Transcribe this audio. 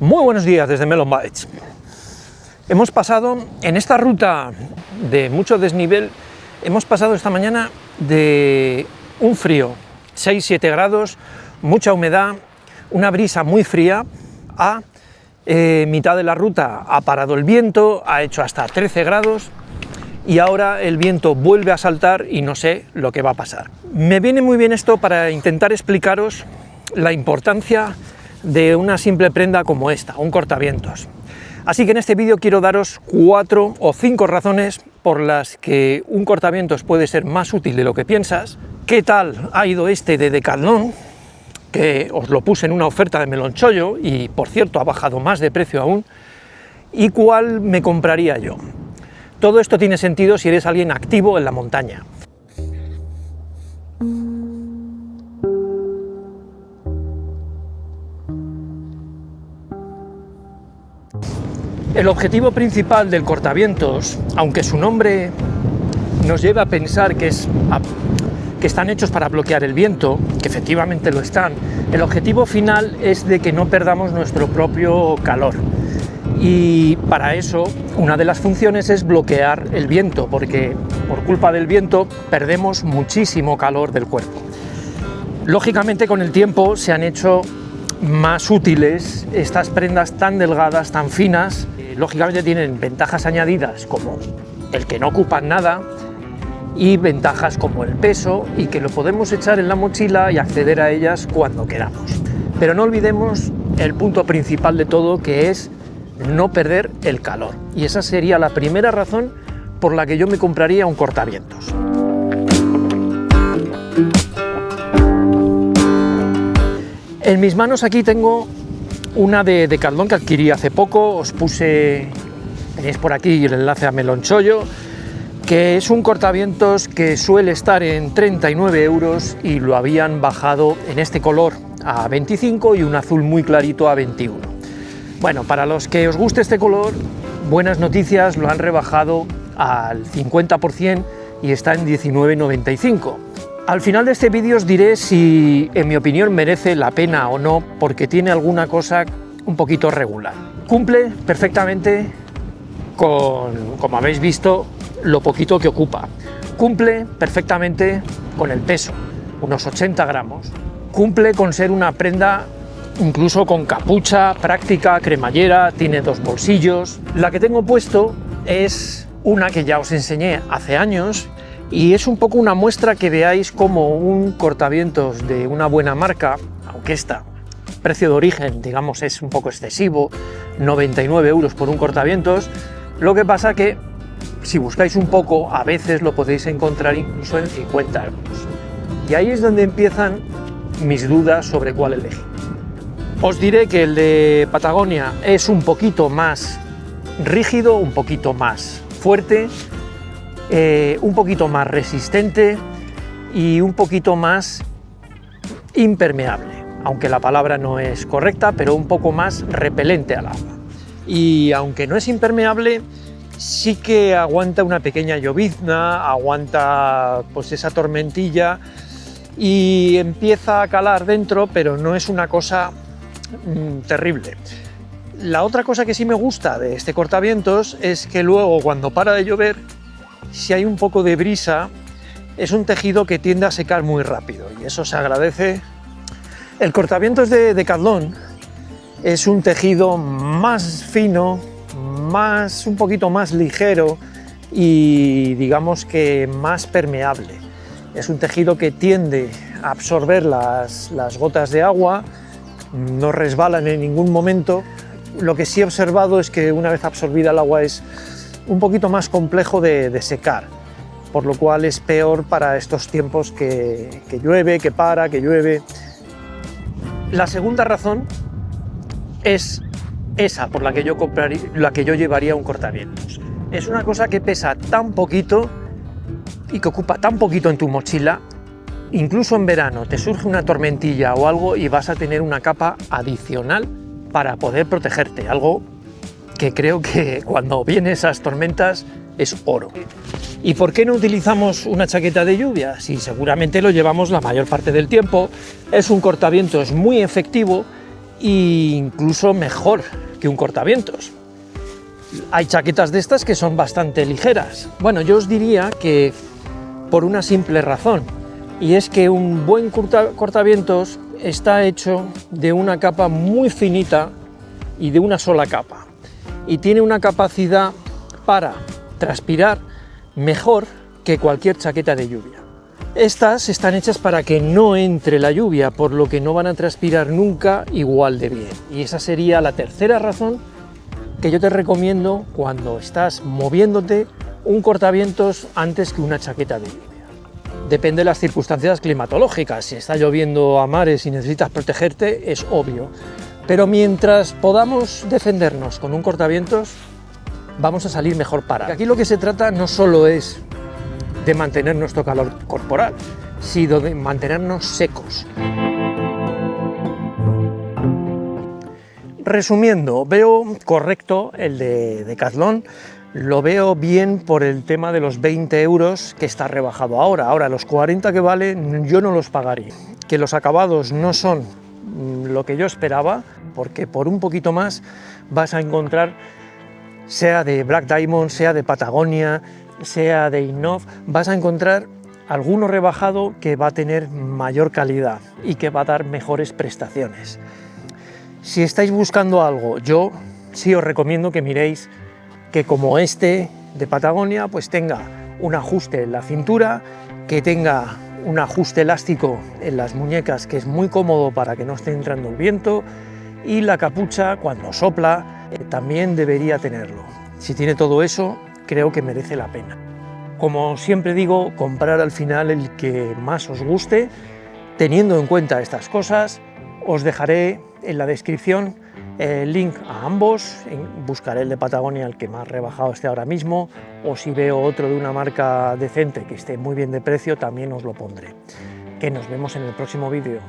Muy buenos días desde Melon Bites. Hemos pasado en esta ruta de mucho desnivel, hemos pasado esta mañana de un frío, 6-7 grados, mucha humedad, una brisa muy fría, a mitad de la ruta ha parado el viento, ha hecho hasta 13 grados y ahora el viento vuelve a saltar y no sé lo que va a pasar. Me viene muy bien esto para intentar explicaros la importancia de una simple prenda como esta, un cortavientos. Así que en este vídeo quiero daros 4 o 5 razones por las que un cortavientos puede ser más útil de lo que piensas, qué tal ha ido este de Decathlon, que os lo puse en una oferta de Melonchollo y por cierto ha bajado más de precio aún, y cuál me compraría yo. Todo esto tiene sentido si eres alguien activo en la montaña. El objetivo principal del cortavientos, aunque su nombre nos lleva a pensar que están hechos para bloquear el viento, que efectivamente lo están, el objetivo final es de que no perdamos nuestro propio calor. Y para eso, una de las funciones es bloquear el viento, porque por culpa del viento perdemos muchísimo calor del cuerpo. Lógicamente, con el tiempo se han hecho más útiles estas prendas tan delgadas, tan finas. Lógicamente tienen ventajas añadidas como el que no ocupan nada y ventajas como el peso y que lo podemos echar en la mochila y acceder a ellas cuando queramos. Pero no olvidemos el punto principal de todo, que es no perder el calor, y esa sería la primera razón por la que yo me compraría un cortavientos. En mis manos aquí tengo una de Decathlon que adquirí hace poco, os puse, tenéis por aquí el enlace a Melonchollo, que es un cortavientos que suele estar en 39 euros y lo habían bajado en este color a 25 y un azul muy clarito a 21. Bueno, para los que os guste este color, buenas noticias, lo han rebajado al 50% y está en 19,95. Al final de este vídeo os diré si, en mi opinión, merece la pena o no, porque tiene alguna cosa un poquito regular. Cumple perfectamente con, como habéis visto, lo poquito que ocupa. Cumple perfectamente con el peso, unos 80 gramos. Cumple con ser una prenda incluso con capucha, práctica, cremallera, tiene 2 bolsillos. La que tengo puesto es una que ya os enseñé hace años, y es un poco una muestra que veáis como un cortavientos de una buena marca, aunque esta, precio de origen, digamos, es un poco excesivo, 99 euros por un cortavientos. Lo que pasa que, si buscáis un poco, a veces lo podéis encontrar incluso en 50 euros. Y ahí es donde empiezan mis dudas sobre cuál elegir. Os diré que el de Patagonia es un poquito más rígido, un poquito más fuerte, un poquito más resistente y un poquito más impermeable, aunque la palabra no es correcta, pero un poco más repelente al agua. Y aunque no es impermeable, sí que aguanta una pequeña llovizna, aguanta pues esa tormentilla y empieza a calar dentro, pero no es una cosa terrible. La otra cosa que sí me gusta de este cortavientos es que luego, cuando para de llover, si hay un poco de brisa, es un tejido que tiende a secar muy rápido y eso se agradece. El cortavientos de Decathlon es un tejido más fino, un poquito más ligero y digamos que más permeable. Es un tejido que tiende a absorber las gotas de agua, no resbalan en ningún momento. Lo que sí he observado es que una vez absorbida el agua es un poquito más complejo de secar, por lo cual es peor para estos tiempos que llueve, que para, que llueve. La segunda razón es esa por la que yo llevaría un cortavientos. Es una cosa que pesa tan poquito y que ocupa tan poquito en tu mochila. Incluso en verano te surge una tormentilla o algo y vas a tener una capa adicional para poder protegerte, algo que creo que cuando vienen esas tormentas es oro. ¿Y por qué no utilizamos una chaqueta de lluvia? Si seguramente lo llevamos la mayor parte del tiempo, es un cortavientos muy efectivo e incluso mejor que un cortavientos. Hay chaquetas de estas que son bastante ligeras. Bueno, yo os diría que por una simple razón, y es que un buen cortavientos está hecho de una capa muy finita y de una sola capa, y tiene una capacidad para transpirar mejor que cualquier chaqueta de lluvia. Estas están hechas para que no entre la lluvia, por lo que no van a transpirar nunca igual de bien, y esa sería la tercera razón que yo te recomiendo cuando estás moviéndote un cortavientos antes que una chaqueta de lluvia. Depende de las circunstancias climatológicas, si está lloviendo a mares y necesitas protegerte, es obvio, pero mientras podamos defendernos con un cortavientos, vamos a salir mejor parados. Aquí lo que se trata no solo es de mantener nuestro calor corporal, sino de mantenernos secos. Resumiendo, veo correcto el de Decathlon, lo veo bien por el tema de los 20 euros que está rebajado ahora. Ahora los 40 que vale yo no los pagaría. Que los acabados no son lo que yo esperaba, porque por un poquito más vas a encontrar, sea de Black Diamond, sea de Patagonia, sea de Innov, vas a encontrar alguno rebajado que va a tener mayor calidad y que va a dar mejores prestaciones. Si estáis buscando algo, yo sí os recomiendo que miréis que como este de Patagonia, pues tenga un ajuste en la cintura, que tenga un ajuste elástico en las muñecas, que es muy cómodo para que no esté entrando el viento, y la capucha, cuando sopla, también debería tenerlo. Si tiene todo eso, creo que merece la pena. Como siempre digo, comprar al final el que más os guste. Teniendo en cuenta estas cosas, os dejaré en la descripción el link a ambos. Buscaré el de Patagonia, el que más rebajado esté ahora mismo, o si veo otro de una marca decente que esté muy bien de precio, también os lo pondré. Que nos vemos en el próximo vídeo.